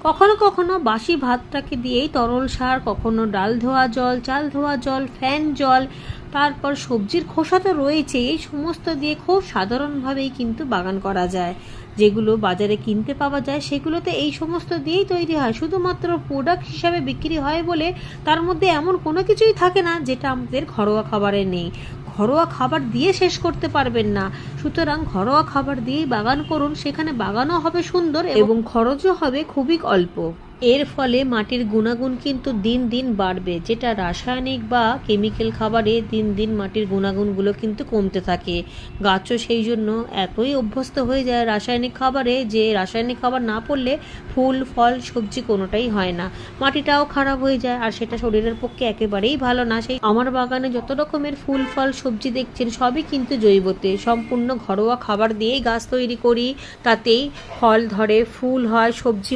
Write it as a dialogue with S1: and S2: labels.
S1: কখনো কখনো বাসি ভাতটাকে দিয়েই তরল সার, কখনো ডাল ধোয়া জল, চাল ধোয়া জল, ফ্যান জল, তারপর সবজির খোসা তো রয়েছে, এই সমস্ত দিয়ে খুব সাধারণভাবেই কিন্তু বাগান করা যায়। যেগুলো বাজারে কিনতে পাওয়া যায় সেগুলোতে এই সমস্ত দিয়েই তৈরি হয়, শুধুমাত্র প্রোডাক্ট হিসাবে বিক্রি হয় বলে তার মধ্যে এমন কোনো কিছুই থাকে না যেটা আমাদের ঘরোয়া খাবারে নেই। ঘরোয়া খাবার দিয়ে শেষ করতে পারবেন না, সুতরাং ঘরোয়া খাবার দিয়েই বাগান করুন, সেখানে বাগানও হবে সুন্দর এবং খরচও হবে খুবই অল্প। এর ফলে মাটির গুণাগুণ কিন্তু দিন দিন বাড়বে, যেটা রাসায়নিক বা কেমিক্যাল খাবারে দিন দিন মাটির গুণাগুণগুলো কিন্তু কমতে থাকে। গাছও সেই জন্য এতই অভ্যস্ত হয়ে যায় রাসায়নিক খাবারে যে রাসায়নিক খাবার না পড়লে ফুল ফল সবজি কোনোটাই হয় না, মাটিটাও খারাপ হয়ে যায়, আর সেটা শরীরের পক্ষে একেবারেই ভালো না। সেই আমার বাগানে যত রকমের ফুল ফল সবজি দেখছেন সবই কিন্তু জৈবতে, সম্পূর্ণ ঘরোয়া খাবার দিয়েই গাছ তৈরি করি, তাতেই ফল ধরে, ফুল হয়, সবজি